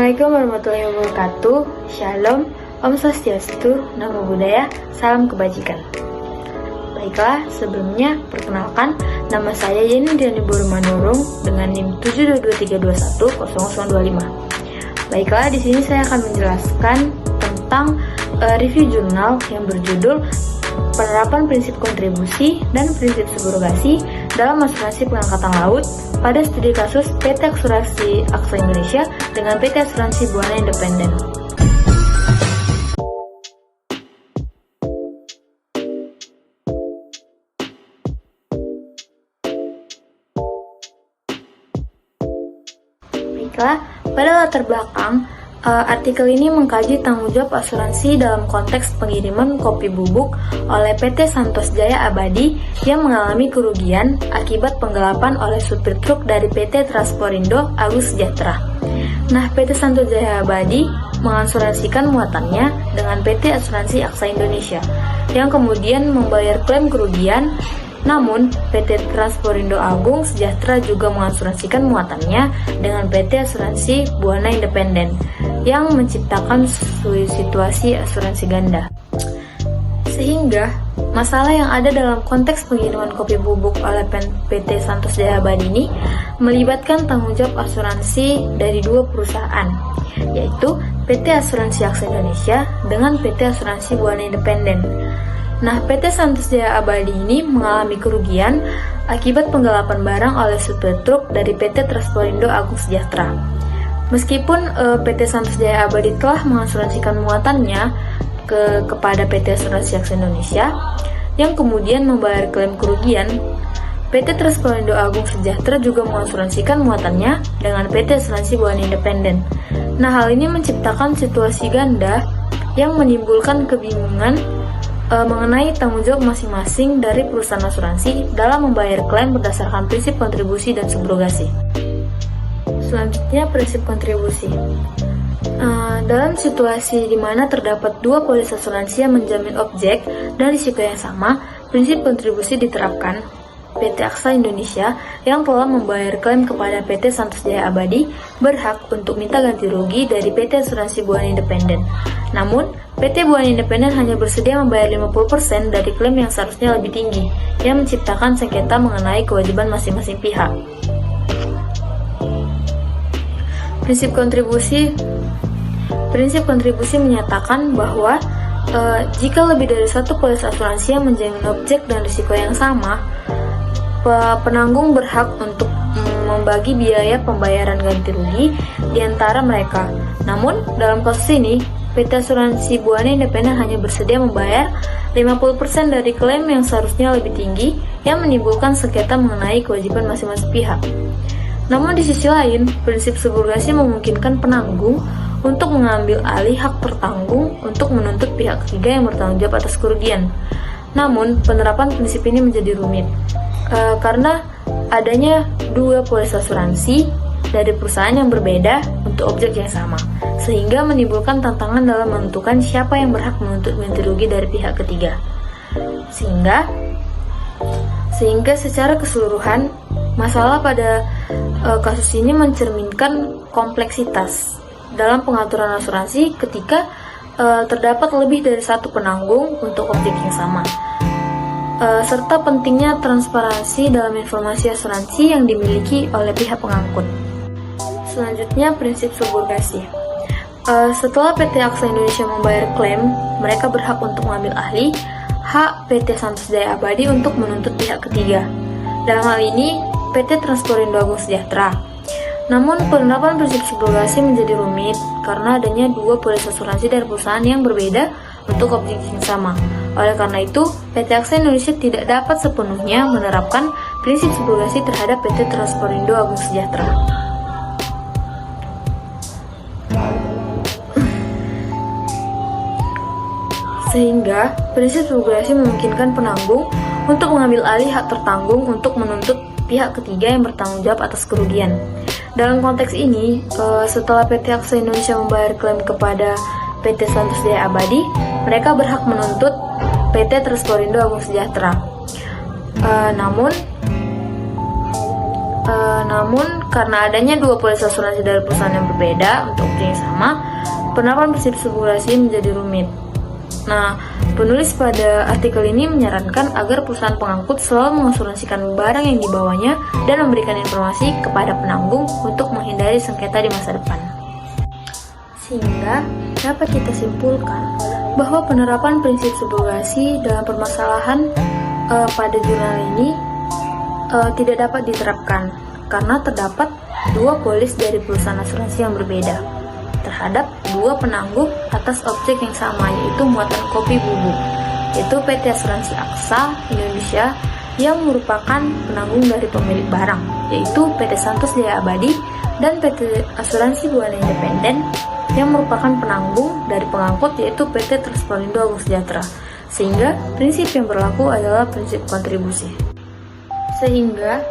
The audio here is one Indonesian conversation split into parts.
Assalamualaikum warahmatullahi wabarakatuh. Shalom, Om Swastiastu, Namo Buddhaya, Salam Kebajikan. Baiklah, sebelumnya perkenalkan, nama saya Yeni Diani Borumanurung dengan NIM 72232100025. Baiklah, di sini saya akan menjelaskan tentang review jurnal yang berjudul Penerapan Prinsip Kontribusi dan Prinsip Subrogasi dalam Asuransi Pengangkatan Laut pada studi kasus PT Asuransi AXA Indonesia dengan PT Asuransi Buana Independen. Baiklah, pada latar belakang, artikel ini mengkaji tanggung jawab asuransi dalam konteks pengiriman kopi bubuk oleh PT Santos Jaya Abadi yang mengalami kerugian akibat penggelapan oleh supir truk dari PT Transporindo Agus Sejahtera. Nah, PT Santos Jaya Abadi mengasuransikan muatannya dengan PT Asuransi AXA Indonesia yang kemudian membayar klaim kerugian. Namun, PT Transporindo Agung Sejahtera juga mengasuransikan muatannya dengan PT Asuransi Buana Independen yang menciptakan situasi asuransi ganda. Sehingga, masalah yang ada dalam konteks pengiriman kopi bubuk oleh PT Santos Jaya Abadi ini melibatkan tanggung jawab asuransi dari dua perusahaan, yaitu PT Asuransi AXA Indonesia dengan PT Asuransi Buana Independen. Nah, PT Santos Jaya Abadi ini mengalami kerugian akibat penggelapan barang oleh supir truk dari PT Transporindo Agung Sejahtera. Meskipun PT Santos Jaya Abadi telah mengasuransikan muatannya kepada PT Asuransi AXA Indonesia yang kemudian membayar klaim kerugian, PT Transporindo Agung Sejahtera juga mengasuransikan muatannya dengan PT Asuransi Buana Independen. Nah, hal ini menciptakan situasi ganda yang menimbulkan kebingungan mengenai tanggung jawab masing-masing dari perusahaan asuransi dalam membayar klaim berdasarkan prinsip kontribusi dan subrogasi. Selanjutnya, prinsip kontribusi. Dalam situasi di mana terdapat dua polis asuransi yang menjamin objek dan risiko yang sama, prinsip kontribusi diterapkan. PT AXA Indonesia yang telah membayar klaim kepada PT Santos Jaya Abadi berhak untuk minta ganti rugi dari PT Asuransi Buana Independen. Namun, PT Buana Independen hanya bersedia membayar 50% dari klaim yang seharusnya lebih tinggi, yang menciptakan sengketa mengenai kewajiban masing-masing pihak. Prinsip kontribusi menyatakan bahwa jika lebih dari satu polis asuransi yang menjamin objek dan risiko yang sama, penanggung berhak untuk membagi biaya pembayaran ganti rugi di antara mereka. Namun, dalam kasus ini, PT Asuransi Buana Independen hanya bersedia membayar 50% dari klaim yang seharusnya lebih tinggi yang menimbulkan sengketa mengenai kewajiban masing-masing pihak. Namun di sisi lain, prinsip subrogasi memungkinkan penanggung untuk mengambil alih hak tertanggung untuk menuntut pihak ketiga yang bertanggung jawab atas kerugian. Namun, penerapan prinsip ini menjadi rumit karena adanya dua polis asuransi dari perusahaan yang berbeda untuk objek yang sama, sehingga menimbulkan tantangan dalam menentukan siapa yang berhak menuntut ganti rugi dari pihak ketiga. Sehingga secara keseluruhan, masalah pada kasus ini mencerminkan kompleksitas dalam pengaturan asuransi ketika terdapat lebih dari satu penanggung untuk objek yang sama, serta pentingnya transparansi dalam informasi asuransi yang dimiliki oleh pihak pengangkut. Selanjutnya, prinsip subrogasi. Setelah PT AXA Indonesia membayar klaim, mereka berhak untuk mengambil alih hak PT Santos Jaya Abadi untuk menuntut pihak ketiga. Dalam hal ini, PT Transporindo Agung Sejahtera. Namun, penerapan prinsip subrogasi menjadi rumit karena adanya dua polis asuransi dari perusahaan yang berbeda untuk objek yang sama. Oleh karena itu, PT AXA Indonesia tidak dapat sepenuhnya menerapkan prinsip subrogasi terhadap PT Transporindo Agung Sejahtera. Sehingga, prinsip subrogasi memungkinkan penanggung untuk mengambil alih hak tertanggung untuk menuntut pihak ketiga yang bertanggung jawab atas kerugian. Dalam konteks ini, setelah PT AXA Indonesia membayar klaim kepada PT Santos Jaya Abadi, mereka berhak menuntut PT Transporindo Agung Sejahtera. Namun karena adanya dua polis asuransi dari perusahaan yang berbeda untuk objek yang sama, penerapan prinsip subrogasi menjadi rumit. Nah, penulis pada artikel ini menyarankan agar perusahaan pengangkut selalu mengasuransikan barang yang dibawanya dan memberikan informasi kepada penanggung untuk menghindari sengketa di masa depan. Sehingga dapat kita simpulkan bahwa penerapan prinsip subrogasi dalam permasalahan pada jurnal ini tidak dapat diterapkan karena terdapat dua polis dari perusahaan asuransi yang berbeda terhadap dua penanggung atas objek yang sama, yaitu muatan kopi bubuk, yaitu PT Asuransi Aksa Indonesia yang merupakan penanggung dari pemilik barang, yaitu PT Santos Jaya Abadi, dan PT Asuransi Buana Independen yang merupakan penanggung dari pengangkut, yaitu PT Transportindo Agung Sejahtera. Sehingga prinsip yang berlaku adalah prinsip kontribusi. Sehingga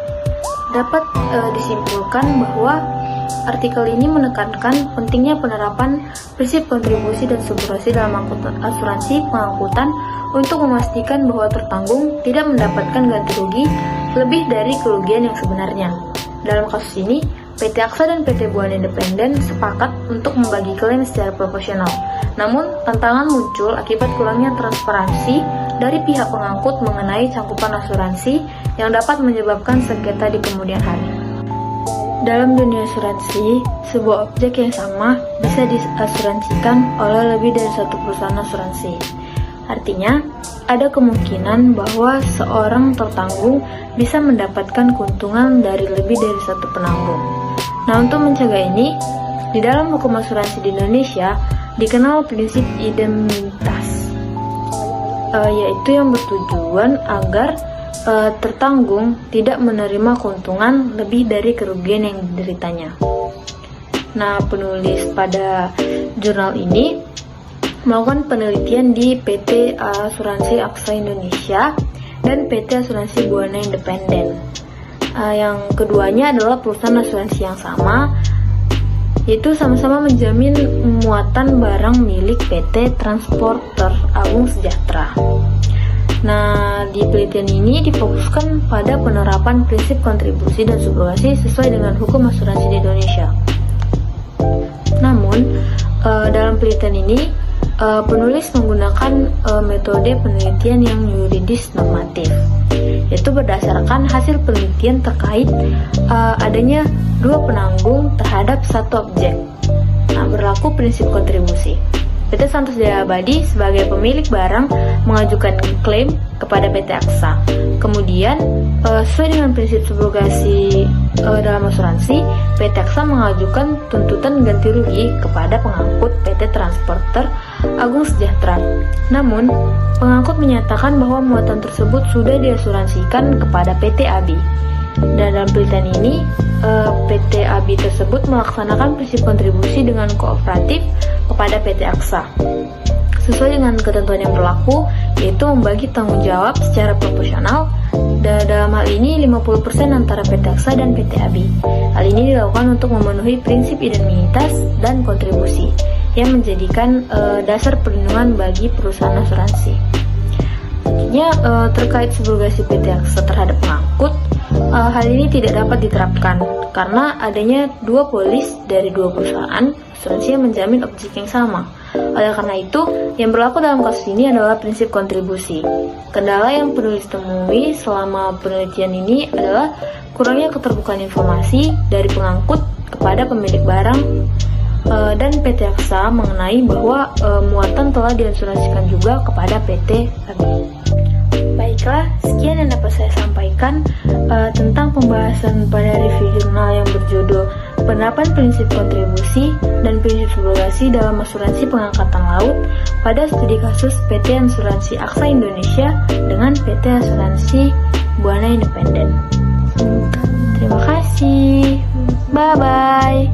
dapat disimpulkan bahwa artikel ini menekankan pentingnya penerapan prinsip kontribusi dan subrogasi dalam asuransi pengangkutan untuk memastikan bahwa tertanggung tidak mendapatkan ganti rugi lebih dari kerugian yang sebenarnya. Dalam kasus ini, PT Aksa dan PT Buana Independen sepakat untuk membagi klaim secara proporsional. Namun, tantangan muncul akibat kurangnya transparansi dari pihak pengangkut mengenai cakupan asuransi yang dapat menyebabkan sengketa di kemudian hari. Dalam dunia asuransi, sebuah objek yang sama bisa diasuransikan oleh lebih dari satu perusahaan asuransi. Artinya, ada kemungkinan bahwa seorang tertanggung bisa mendapatkan keuntungan dari lebih dari satu penanggung. Nah, untuk mencegah ini, di dalam hukum asuransi di Indonesia dikenal prinsip indemnitas, yaitu yang bertujuan agar tertanggung tidak menerima keuntungan lebih dari kerugian yang dideritanya. Nah, penulis pada jurnal ini melakukan penelitian di PT Asuransi Aksa Indonesia dan PT Asuransi Buana Independen. Yang keduanya adalah perusahaan asuransi yang sama, yaitu sama-sama menjamin muatan barang milik PT Transporter Agung Sejahtera. Nah, di penelitian ini difokuskan pada penerapan prinsip kontribusi dan subrogasi sesuai dengan hukum asuransi di Indonesia. Namun, dalam penelitian ini, penulis menggunakan metode penelitian yang yuridis normatif, yaitu berdasarkan hasil penelitian terkait adanya dua penanggung terhadap satu objek. Nah, berlaku prinsip kontribusi. PT Santos Jaya Abadi sebagai pemilik barang mengajukan klaim kepada PT Aksa. Kemudian, sesuai dengan prinsip subrogasi dalam asuransi, PT Aksa mengajukan tuntutan ganti rugi kepada pengangkut PT Transporter Agung Sejahtera. Namun, pengangkut menyatakan bahwa muatan tersebut sudah diasuransikan kepada PT ABI. Dan dalam penelitian ini, PT ABI tersebut melaksanakan prinsip kontribusi dengan kooperatif kepada PT Aksa sesuai dengan ketentuan yang berlaku, yaitu membagi tanggung jawab secara proporsional, dan dalam hal ini 50% antara PT Aksa dan PT ABI. Hal ini dilakukan untuk memenuhi prinsip indemnitas dan kontribusi yang menjadikan dasar perlindungan bagi perusahaan asuransi. Selanjutnya, terkait subrogasi PT Aksa terhadap pengangkut, hal ini tidak dapat diterapkan karena adanya dua polis dari dua perusahaan asuransi yang menjamin objek yang sama. Oleh karena itu, yang berlaku dalam kasus ini adalah prinsip kontribusi. Kendala yang penulis temui selama penelitian ini adalah kurangnya keterbukaan informasi dari pengangkut kepada pemilik barang dan PT Aksa mengenai bahwa muatan telah diasuransikan juga kepada PT ABI. Baiklah, sekian yang dapat saya sampaikan tentang pembahasan pada review jurnal yang berjudul Penerapan Prinsip Kontribusi dan Prinsip Subrogasi dalam Asuransi Pengangkatan Laut pada studi kasus PT Asuransi Aksa Indonesia dengan PT Asuransi Buana Independen. Terima kasih. Bye-bye.